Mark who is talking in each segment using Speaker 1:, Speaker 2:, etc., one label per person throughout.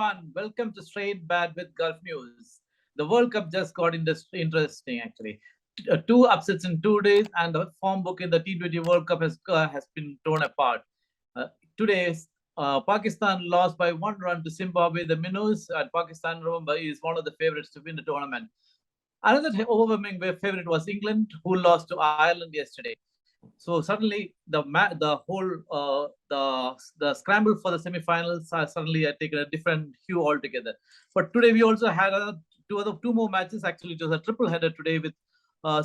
Speaker 1: everyone. Welcome to Straight Bat with Gulf News. The World Cup just got interesting, actually. Two upsets in 2 days, and the form book in the T20 World Cup has been torn apart. Uh, Today, Pakistan lost by 1 run to Zimbabwe. The Minnows at Pakistan, remember, is one of the favorites to win the tournament. Another overwhelming favorite was England, who lost to Ireland yesterday. So suddenly, the whole the scramble for the semi-finals has suddenly taken a different hue altogether. But today we also had two more matches. Actually, it was a triple header today with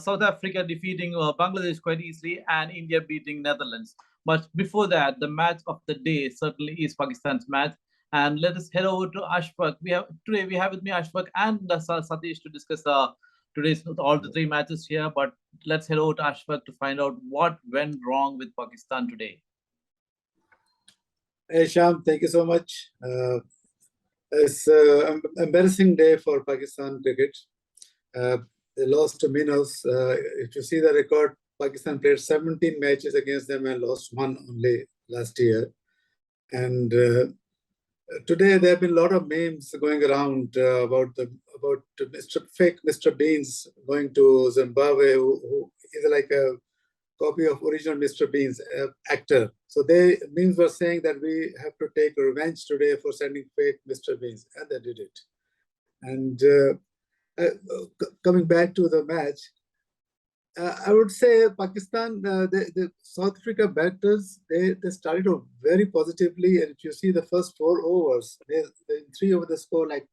Speaker 1: South Africa defeating Bangladesh quite easily and India beating Netherlands. But before that, the match of the day certainly is Pakistan's match. And let us head over to Ashfaq. We have with me Ashfaq and Satish to discuss today's all the three matches here. But let's head over to Ashfaq to find out what went wrong with Pakistan today.
Speaker 2: Hey Sham, thank you so much. It's an embarrassing day for Pakistan cricket. They lost to Minnows. If you see the record, Pakistan played 17 matches against them and lost one only last year. And today there have been a lot of memes going around about fake Mr. Beans going to Zimbabwe, who is like a copy of original Mr. Bean's actor. So memes were saying that we have to take revenge today for sending fake Mr. Beans, and they did it. And coming back to the match, I would say Pakistan, the South Africa batters, they started off very positively. And if you see the first 4 overs, they 3 over the score like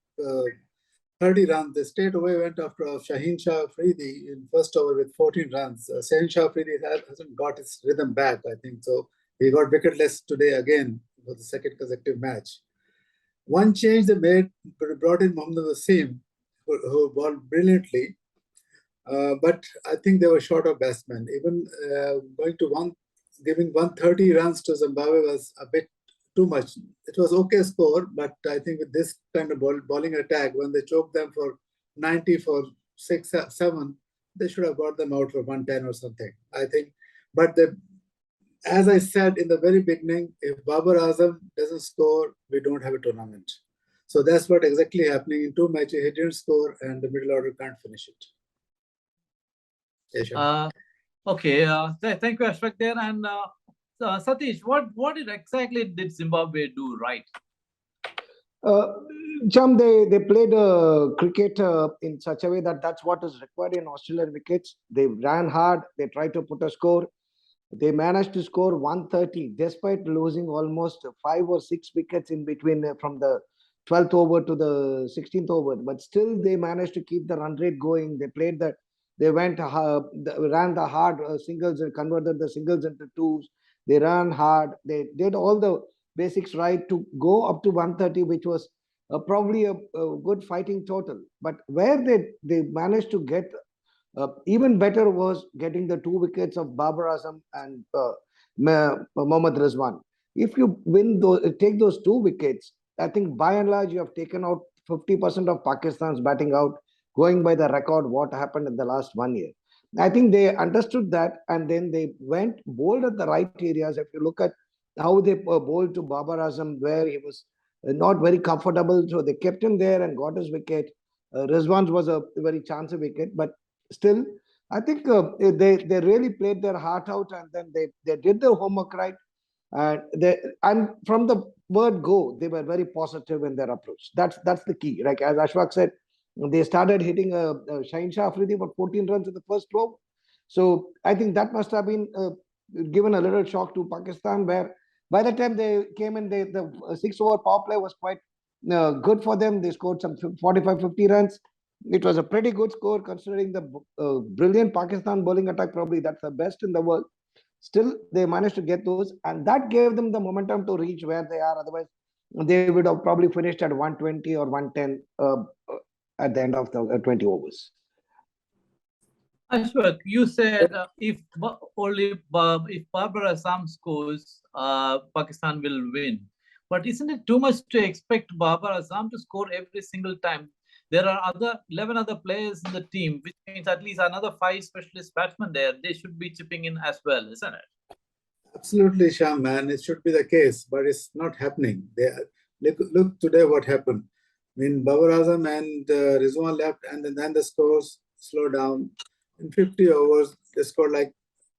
Speaker 2: 30 runs. They straight away went after Shaheen Shah Afridi in first over with 14 runs. Shaheen Shah Afridi hasn't got his rhythm back, I think. So he got wicketless today again for the second consecutive match. One change they made, brought in Mohammad Wasim, who bowled brilliantly. But I think they were short of batsmen. Even giving 130 runs to Zimbabwe was a bit too much. It was okay score, but I think with this kind of bowling attack, when they choked them for 90 for 6, 7, they should have got them out for 110 or something, I think. But as I said in the very beginning, if Babar Azam doesn't score, we don't have a tournament. So that's what exactly happening in 2 matches. He didn't score, and the middle order can't finish it.
Speaker 1: Okay, thank you, Ashfaq there. And Satish, what exactly did Zimbabwe do right?
Speaker 3: Jam, they played cricket in such a way that's what is required in Australian wickets. They ran hard. They tried to put a score. They managed to score 130 despite losing almost 5 or 6 wickets in between from the 12th over to the 16th over. But still, they managed to keep the run rate going. They played that. They ran the hard singles and converted the singles into twos. They ran hard. They did all the basics right to go up to 130, which was probably a good fighting total. But where they managed to get even better was getting the 2 wickets of Babar Azam and Mohammad Rizwan. If you take those 2 wickets, I think by and large you have taken out 50% of Pakistan's batting out, going by the record what happened in the last 1 year. I think they understood that, and then they bowled at the right areas. If you look at how they bowled to Babar Azam, where he was not very comfortable, so they kept him there and got his wicket. Rizwan's was a very chancy wicket, but still, I think they really played their heart out, and then they did their homework right. And from the word go, they were very positive in their approach. That's the key. Like as Ashfaq said, they started hitting Shaheen Shah Afridi for 14 runs in the first over. So I think that must have been given a little shock to Pakistan, where by the time they came in, the 6-over power play was quite good for them. They scored some 45, 50 runs. It was a pretty good score considering the brilliant Pakistan bowling attack. Probably that's the best in the world. Still, they managed to get those, and that gave them the momentum to reach where they are. Otherwise, they would have probably finished at 120 or 110 at the end of the 20 overs.
Speaker 1: Ashwat, you said if Babar Azam scores, Pakistan will win. But isn't it too much to expect Babar Azam to score every single time? There are 11 other players in the team, which means at least another 5 specialist batsmen there. They should be chipping in as well, isn't it?
Speaker 2: Absolutely, Sham, man. It should be the case, but it's not happening. Look today what happened. I mean, Babar Azam and Rizwan left, and then the scores slowed down. In 50 overs, they scored like,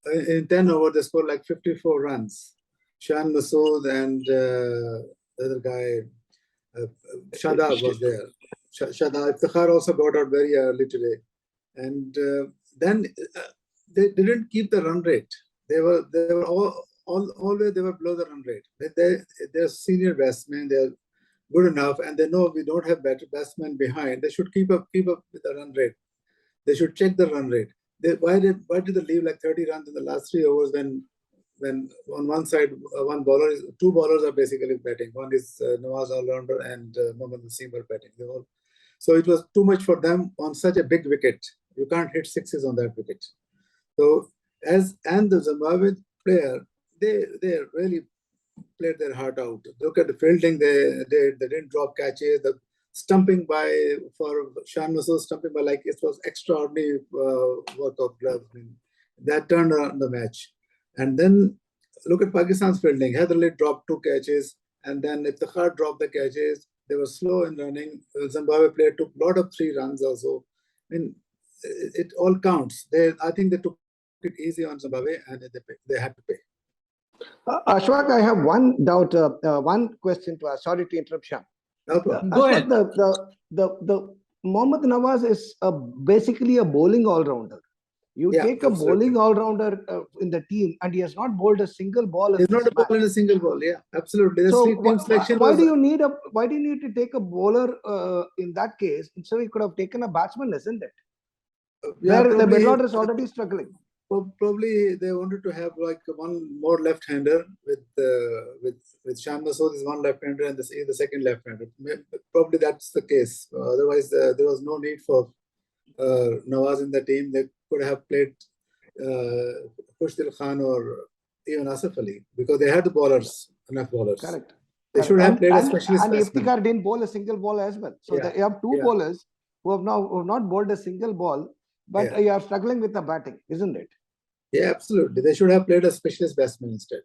Speaker 2: in 10 overs, they scored like 54 runs. Shan Masood and the other guy, Shadab was there. Shadab Iftikhar also got out very early today. And then they didn't keep the run rate. They were always they were below the run rate. They're senior batsmen. They're good enough, and they know we don't have better batsmen behind. They should keep up with the run rate. They should check the run rate. Why did they leave like 30 runs in the last 3 overs when on one side two bowlers are basically batting. One is Nawaz all-rounder and Mohammad Naseem are batting. So it was too much for them on such a big wicket. You can't hit sixes on that wicket. So and the Zimbabwe player, they really played their heart out. Look at the fielding. They didn't drop catches. The stumping for Shan Masood, stumping by like it was extraordinary work of gloves. I mean, that turned around the match. And then look at Pakistan's fielding. Heatherly dropped 2 catches, and then Iftikhar dropped the catches. They were slow in running. Zimbabwe player took a lot of 3 runs also. I mean, it all counts. I think they took it easy on Zimbabwe, and they had to pay.
Speaker 3: Ashwak, I have one doubt, one question to ask. Sorry to interrupt, Sham.
Speaker 2: No problem.
Speaker 1: Go ahead.
Speaker 3: The Mohammad Nawaz is basically a bowling all-rounder. You take a bowling all-rounder in the team, and he has not bowled a single ball.
Speaker 2: He's not a bowler in a single ball. Yeah, absolutely.
Speaker 3: So
Speaker 2: team selection
Speaker 3: why do you need to take a bowler in that case? So he could have taken a batsman, isn't it? Where the middle is already struggling.
Speaker 2: Probably they wanted to have like one more left-hander with Shan Masood is one left-hander and the second left-hander. Probably that's the case. Otherwise, there was no need for Nawaz in the team. They could have played Khushdil Khan or even Asif Ali because they had the bowlers, enough bowlers.
Speaker 3: Correct.
Speaker 2: They should have played a specialist.
Speaker 3: And Iftikhar didn't bowl a single ball as well. So they have 2 bowlers who have not bowled a single ball, but you are struggling with the batting, isn't it?
Speaker 2: Yeah, absolutely. They should have played a specialist batsman instead.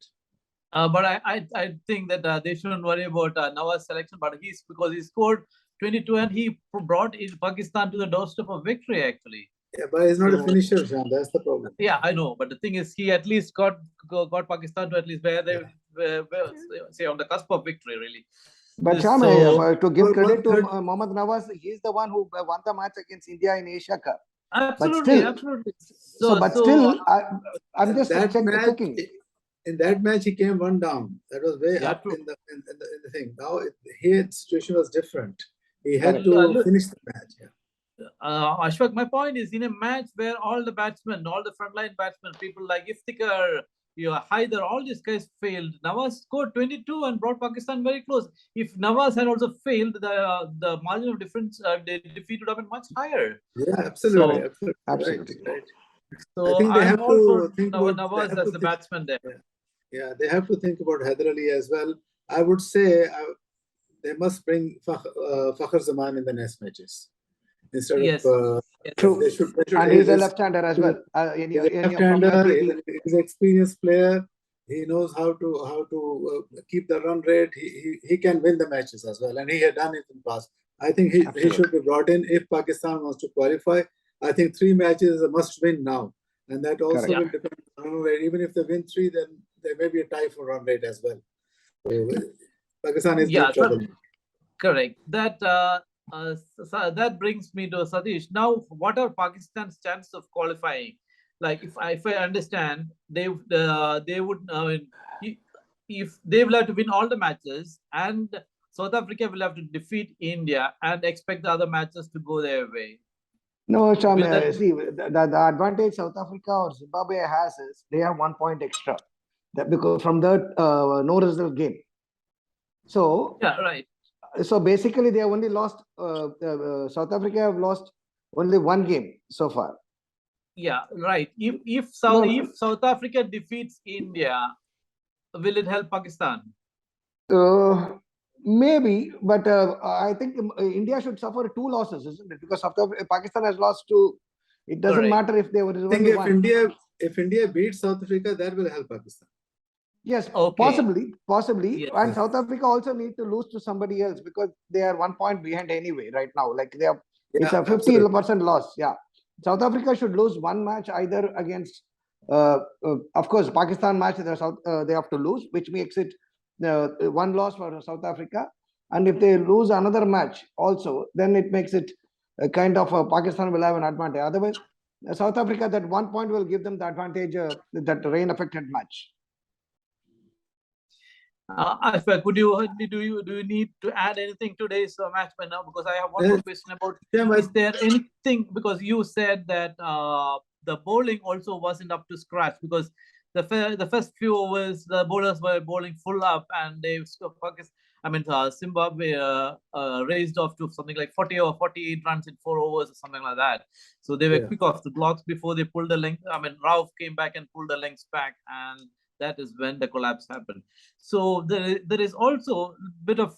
Speaker 1: But I think that they shouldn't worry about Nawaz's selection. But because he scored 22 and he brought Pakistan to the doorstep of victory actually.
Speaker 2: Yeah, but he's not a finisher, Shan. That's the problem.
Speaker 1: Yeah, I know. But the thing is, he at least got Pakistan to at least where they were, say, on the cusp of victory, really.
Speaker 3: But Sham, to give credit to Mohammad Nawaz, he's the one who won the match against India in Asia Cup.
Speaker 1: Absolutely, absolutely.
Speaker 3: Still, I'm just checking.
Speaker 2: In that match, he came 1 down. That was way up in the thing. Now, here the situation was different. He had to finish the match.
Speaker 1: Ashwak, my point is, in a match where all the batsmen, all the frontline batsmen, people like Iftikhar, Haider, all these guys failed. Nawaz scored 22 and brought Pakistan very close. If Nawaz had also failed, the margin of difference, the defeat would have been much higher.
Speaker 2: Yeah, absolutely. Absolutely. Right.
Speaker 1: So I think they have to think about Nawaz as the batsman there.
Speaker 2: Yeah, they have to think about Haider Ali as well. I would say they must bring Fakhr Zaman in the next matches. Instead of
Speaker 3: true. They should and he's a left-hander as well.
Speaker 2: Left-hander, he's an experienced player. He knows how to keep the run rate. He can win the matches as well, and he had done it in the past. I think he should be brought in if Pakistan wants to qualify. I think 3 matches is a must-win now, and that also will depend on run rate. Even if they win 3, then there may be a tie for run rate as well. So Pakistan is in trouble.
Speaker 1: Correct. That brings me to Satish. Now, what are Pakistan's chances of qualifying? Like, if I understand, they would if they will have to win all the matches, and South Africa will have to defeat India and expect the other matches to go their way.
Speaker 3: No, Sham, see, the advantage South Africa or Zimbabwe has is they have 1 point extra because from the no result game. So
Speaker 1: yeah, right.
Speaker 3: So basically, they have only lost. South Africa have lost only 1 game so far.
Speaker 1: Yeah, right. If South Africa defeats India, will it help Pakistan?
Speaker 3: Maybe, but I think India should suffer 2 losses, isn't it? Because Pakistan has lost 2. It doesn't matter if they were only 1.
Speaker 2: If India beats South Africa, that will help Pakistan.
Speaker 3: Yes,
Speaker 1: Okay.
Speaker 3: possibly.
Speaker 1: Yes.
Speaker 3: And South Africa also need to lose to somebody else because they are 1 point behind anyway right now. Like they are, it's
Speaker 2: Yeah,
Speaker 3: a
Speaker 2: absolutely.
Speaker 3: 50% loss. Yeah, South Africa should lose one match either against, of course, Pakistan match they have to lose, which makes it one loss for South Africa. And if they lose another match also, then it makes it a kind of Pakistan will have an advantage. Otherwise, South Africa, that 1 point will give them the advantage that rain affected match.
Speaker 1: Ashfaq, do you need to add anything to today's match by now? Because I have one more
Speaker 2: Uh,
Speaker 1: question about,
Speaker 2: yeah,
Speaker 1: is there anything, because you said that the bowling also wasn't up to scratch, because the first few overs the bowlers were bowling full up, and Zimbabwe raised off to something like 40 or 48 runs in 4 overs or something like that. So they were
Speaker 2: yeah.
Speaker 1: quick off the blocks before they pulled the length. Rauf came back and pulled the lengths back, and that is when the collapse happened. So there is also a bit of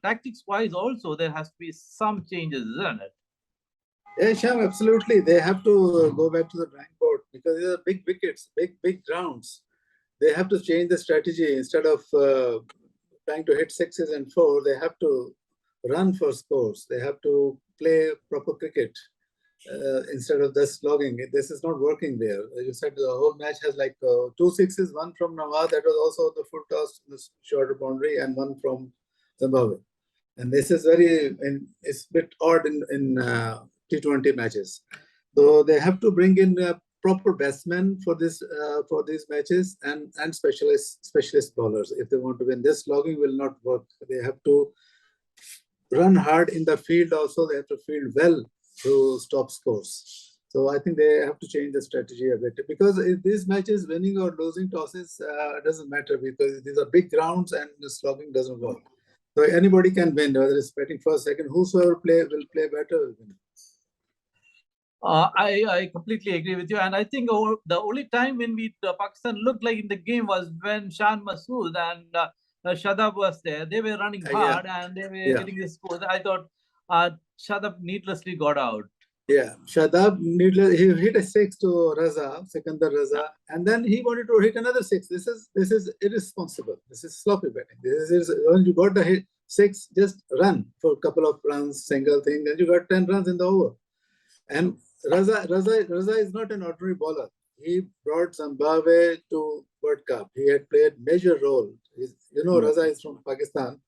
Speaker 1: tactics wise also there has to be some changes, isn't it?
Speaker 2: Yeah, Sham, absolutely. They have to go back to the drawing board because these are big wickets, big grounds. They have to change the strategy. Instead of trying to hit sixes and four, they have to run for scores. They have to play proper cricket instead of just slogging. This is not working there. As you said, the whole match has like 2 sixes, one from Nawaz, that was also the full toss, the shorter boundary, and one from Zimbabwe. And this is it's a bit odd in T20 matches. So they have to bring in proper batsmen for these matches and specialist bowlers if they want to win. This slogging will not work. They have to run hard in the field. Also, they have to field well to stop scores. So I think they have to change the strategy a bit because in these matches, winning or losing tosses doesn't matter because these are big grounds and the slogging doesn't work. So anybody can win, whether it's batting first, second, whosoever will play better will win.
Speaker 1: I completely agree with you, and I think the only time when Pakistan looked like in the game was when Shan Masood and Shadab was there. They were running hard and they were getting the scores. I thought Shadab needlessly got out.
Speaker 2: Yeah, Shadab he hit a six to Raza, Sikandar Raza, and then he wanted to hit another six. This is irresponsible. This is sloppy batting. This is when you got the hit six, just run for a couple of runs, single thing, then you got 10 runs in the over. And Raza is not an ordinary bowler. He brought Zimbabwe to World Cup. He had played major role. Raza is from Pakistan,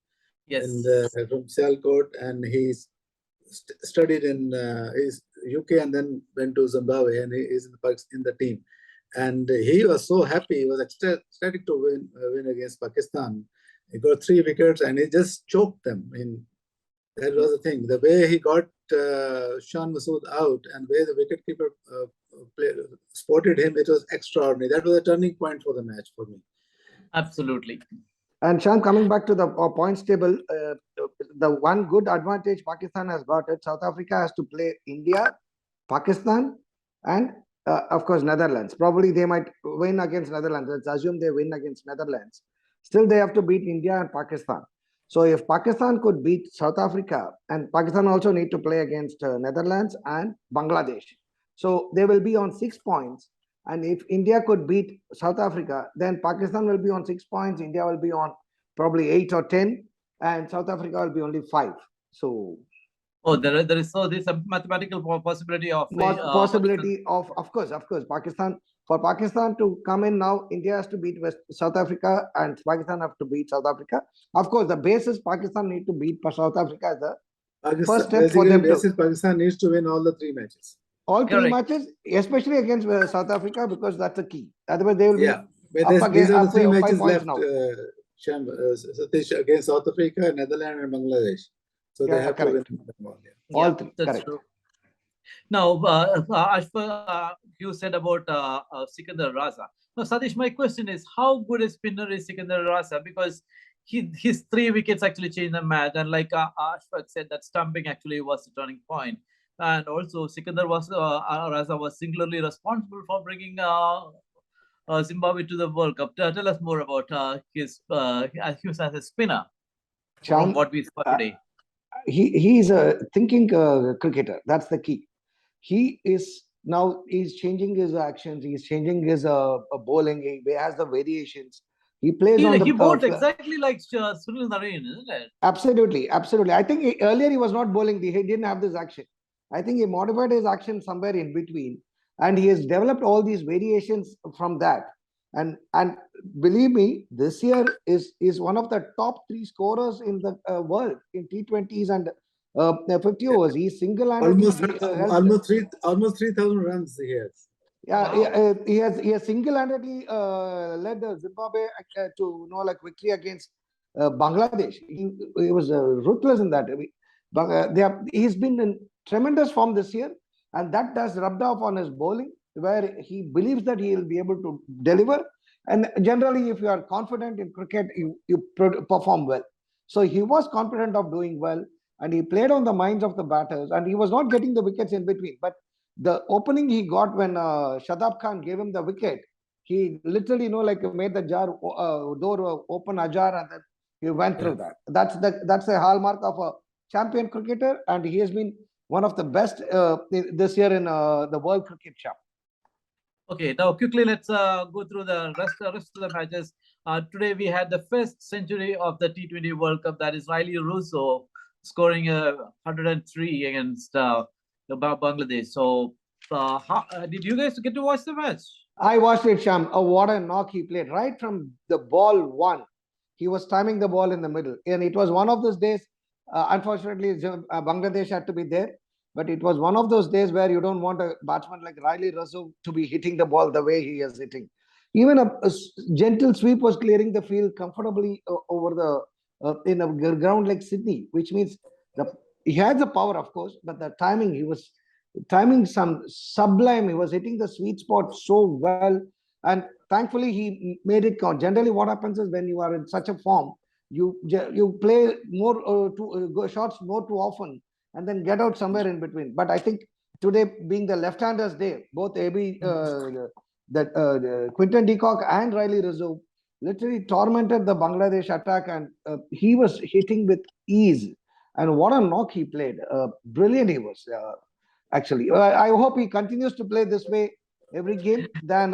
Speaker 1: yes,
Speaker 2: and from Sialkot, and he's studied in UK and then went to Zimbabwe, and he is in the team. And he was so happy. He was ecstatic to win against Pakistan. He got 3 wickets and he just choked them. That was the thing. The way he got Shan Masood out and the way the wicketkeeper spotted him, it was extraordinary. That was a turning point for the match for me.
Speaker 1: Absolutely.
Speaker 3: And Shan, coming back to the points table, the one good advantage Pakistan has got is South Africa has to play India, Pakistan, and of course Netherlands. Probably they might win against Netherlands. Let's assume they win against Netherlands. Still, they have to beat India and Pakistan. So if Pakistan could beat South Africa, and Pakistan also need to play against Netherlands and Bangladesh. So they will be on 6 points. And if India could beat South Africa, then Pakistan will be on 6 points, India will be on probably 8 or 10, and South Africa will be only 5. So
Speaker 1: there is a mathematical possibility of
Speaker 3: of course Pakistan. For Pakistan to come in now, India has to beat South Africa and Pakistan have to beat South Africa. Of course, the basis Pakistan need to beat South Africa as the first step for them.
Speaker 2: Pakistan needs to win all the 3 matches.
Speaker 3: All 3 matches, especially against South Africa, because that's the key. Otherwise, they will be up
Speaker 2: these are the 3 matches
Speaker 3: 5
Speaker 2: left
Speaker 3: now.
Speaker 2: Satish, against South Africa, Netherlands, and Bangladesh. So they have to win them all.
Speaker 3: All 3.
Speaker 1: That's
Speaker 3: correct.
Speaker 1: True. Now, Ashfa, you said about Sikandar Raza. Now, Satish, my question is, how good a spinner is Sikandar Raza? Because his 3 wickets actually changed the match, and like Ashfa said, that stumping actually was the turning point. And also, Sikandar Raza was singularly responsible for bringing Zimbabwe to the World Cup. Tell us more about his as a spinner from what we saw today.
Speaker 3: He is a thinking cricketer. That's the key. He is now he's changing his actions. He's changing his bowling. He has the variations. He plays on
Speaker 1: He
Speaker 3: the
Speaker 1: bowls exactly like Sunil Narine, isn't it?
Speaker 3: absolutely, absolutely. I think earlier he was not bowling. He didn't have this action. I think he modified his action somewhere in between, and he has developed all these variations from that. And believe me, this year is one of the top three scorers in the world in T20s and 50 overs. He single-handedly helped.
Speaker 2: Almost 3,000 runs he has.
Speaker 3: Yeah,
Speaker 1: Wow.
Speaker 3: he has single-handedly led Zimbabwe to like victory against Bangladesh. He was ruthless in that. He's been in tremendous form this year, and that has rubbed off on his bowling, where he believes that he will be able to deliver. And generally, if you are confident in cricket, you perform well. So he was confident of doing well, and he played on the minds of the batters, and he was not getting the wickets in between, but the opening he got when Shadab Khan gave him the wicket, he literally, like made the door open ajar, and then he went through that. That's a hallmark of a champion cricketer, and he has been one of the best this year in the World Cricket Cup.
Speaker 1: Okay, now quickly let's go through the rest of the matches. Today we had the first century of the T20 World Cup. That is Riley Russo scoring 103 against Bangladesh. So, did you guys get to watch the match?
Speaker 3: I watched it, Sham. Oh, what a knock he played right from the ball one. He was timing the ball in the middle, and it was one of those days. Unfortunately, Bangladesh had to be there, but it was one of those days where you don't want a batsman like Riley Russell to be hitting the ball the way he is hitting. Even a gentle sweep was clearing the field comfortably over the in a ground like Sydney, which means he had the power, of course, but the timing, he was timing some sublime. He was hitting the sweet spot so well, and thankfully he made it count. Generally, what happens is when you are in such a form, you play more go shots more too often, and then get out somewhere in between. But I think today, being the left-handers day, both AB, Quinton de Kock and Riley Rizzo literally tormented the Bangladesh attack, and he was hitting with ease. And what a knock he played! Brilliant he was. Actually, I hope he continues to play this way every game, than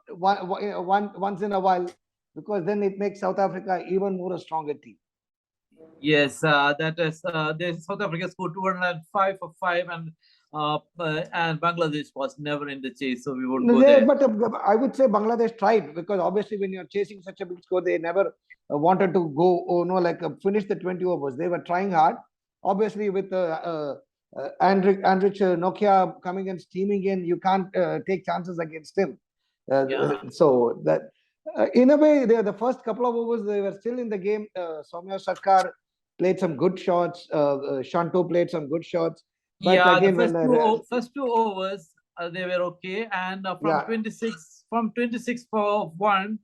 Speaker 3: once in a while, because then it makes South Africa even more a stronger team.
Speaker 1: Yes, that is. South Africa scored 205 for 5, and Bangladesh was never in the chase, so we won't go there.
Speaker 3: But I would say Bangladesh tried, because obviously when you're chasing such a big score, they never wanted to go, finish the 20 overs. They were trying hard. Obviously, with Andrich Nokia coming and steaming in, you can't take chances against him. So that in a way, the first couple of overs, they were still in the game. Soumya Sarkar played some good shots. Shanto played some good shots. But again,
Speaker 1: the first two overs, they were okay, and from 26 for 1,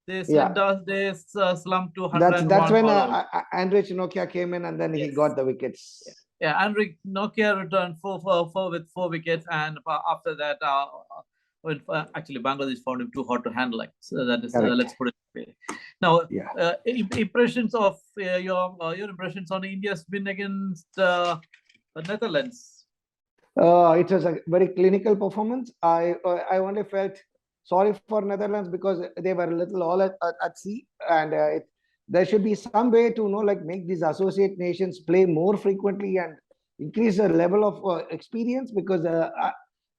Speaker 1: they slumped to 101.
Speaker 3: That's when Andrich Nokia came in, and then he got the wickets.
Speaker 1: Yeah, Andrich Nokia returned 4 for 4 with 4 wickets, and after that, actually Bangladesh found him too hard to handle. So that is, let's put it this way. Now, impressions of your impressions on India's win against Netherlands.
Speaker 3: It was a very clinical performance. I only felt sorry for Netherlands because they were a little all at sea, and there should be some way to make these associate nations play more frequently and increase the level of experience, because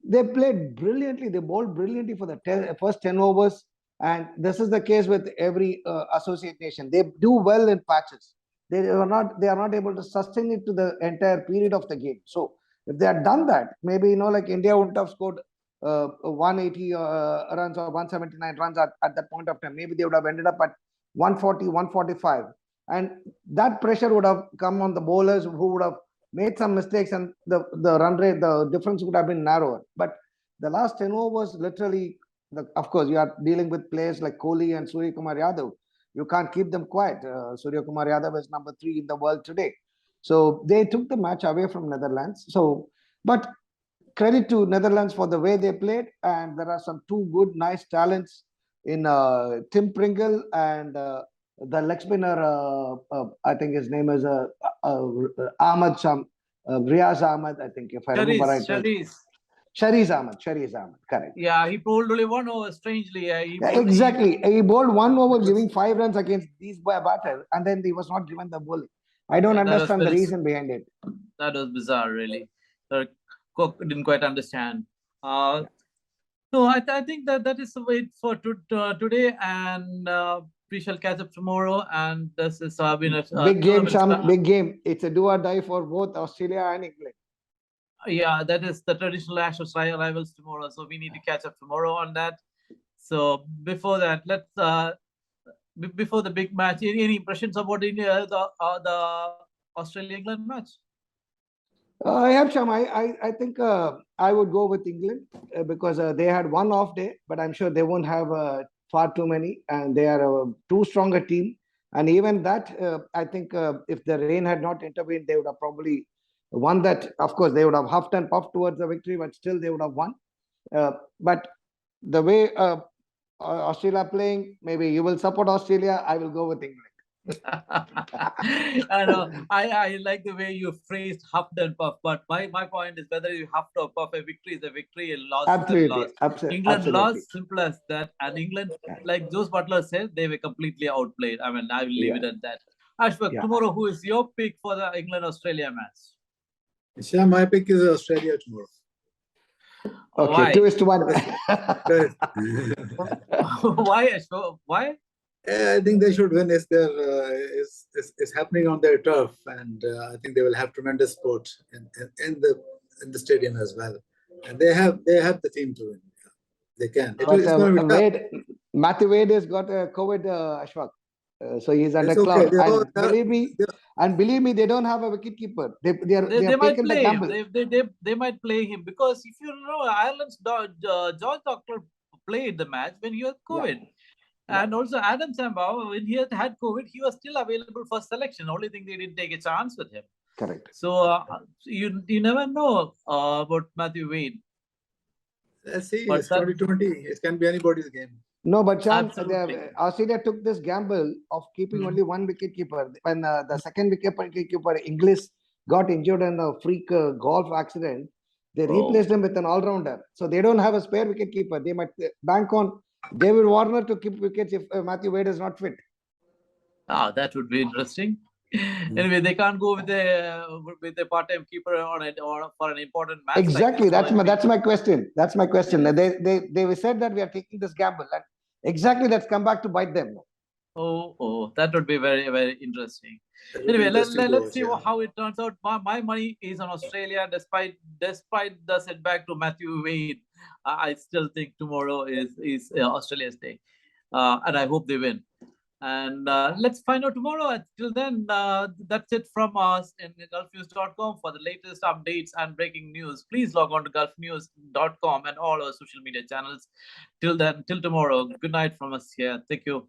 Speaker 3: they played brilliantly. They bowled brilliantly for the first 10 overs, and this is the case with every associate nation. They do well in patches. They are not able to sustain it to the entire period of the game. So if they had done that, maybe India wouldn't have scored 180 runs or 179 runs at that point of time. Maybe they would have ended up at 140, 145, and that pressure would have come on the bowlers, who would have made some mistakes, and the run rate, the difference would have been narrower. But the last 10 overs, literally, of course, you are dealing with players like Kohli and Surya Kumar Yadav. You can't keep them quiet. Surya Kumar Yadav is number 3 in the world today. So they took the match away from Netherlands. But credit to Netherlands for the way they played, and there are some two good, nice talents in Tim Pringle and the leg spinner. I think his name is Ahmad Riaz Ahmed. I think, if I remember right. Shariz Ahmed, correct.
Speaker 1: Yeah, he bowled only 1 over. Strangely,
Speaker 3: Exactly. He bowled 1 over, giving 5 runs against these batters, and then he was not given the bowling. I don't understand the reason behind it.
Speaker 1: That was bizarre, really. Cook didn't quite understand. No, I think that is the wait for today, and we shall catch up tomorrow. And this is been a
Speaker 3: Big game,
Speaker 1: tournament
Speaker 3: Sham. Big game. It's a do or die for both Australia and England.
Speaker 1: Yeah, that is the traditional Ashes rivals tomorrow. So we need to catch up tomorrow on that. So before that, let's before the big match, any impressions about the Australia-England match?
Speaker 3: Yeah, Sham. I think I would go with England because they had one off day, but I'm sure they won't have far too many, and they are a too strong a team. And even that, I think if the rain had not intervened, they would have probably won that. Of course, they would have huffed and puffed towards the victory, but still they would have won. But the way Australia playing, maybe you will support Australia. I will go with England.
Speaker 1: I know. I like the way you phrased huffed and puffed, but my point is whether you huffed or puff, a victory is a victory, a loss
Speaker 3: Absolutely,
Speaker 1: is a loss. England
Speaker 3: absolutely.
Speaker 1: lost, simple as that. And England, like Jose Butler said, they were completely outplayed. I mean, I will leave it at that. Ashfaq, tomorrow, who is your pick for the England-Australia match?
Speaker 2: Shah, my pick is Australia tomorrow.
Speaker 3: Okay,
Speaker 1: Why?
Speaker 3: 2-1.
Speaker 1: Why, Ashfaq? Why?
Speaker 2: I think they should win. It's happening on their turf, and I think they will have tremendous support in the stadium as well. And they have the team to win. They can.
Speaker 3: Matthew Wade has got COVID, Ashfaq. So he's under cloud. And believe me, they don't have a wicket keeper. They have taken the gamble.
Speaker 1: They might play him because if you know, Ireland's George Doctor played the match when he had COVID. Yeah. And also Adam Samba, when he had COVID, he was still available for selection. Only thing they didn't take a chance with him.
Speaker 3: Correct.
Speaker 1: So you never know about Matthew Wade.
Speaker 2: Let's see. It's 2020. It can be anybody's game.
Speaker 3: No, but Chan, Australia took this gamble of keeping only one wicket keeper. When the second wicket keeper, Inglis, got injured in a freak golf accident, they replaced him with an all-rounder. So they don't have a spare wicket keeper. They might bank on David Warner to keep wickets if Matthew Wade is not fit.
Speaker 1: That would be interesting. Anyway, they can't go with a part-time keeper for an important match.
Speaker 3: Exactly. That's my question. That's my question. They said that we are taking this gamble. And exactly, let's come back to bite them.
Speaker 1: Oh, that would be very, very interesting. Anyway, let's see how it turns out. My money is on Australia, despite the setback to Matthew Wade. I still think tomorrow is Australia's day, and I hope they win. And let's find out tomorrow. Till then, that's it from us in gulfnews.com. For the latest updates and breaking news, please log on to gulfnews.com and all our social media channels. Till then, till tomorrow, good night from us here. Thank you.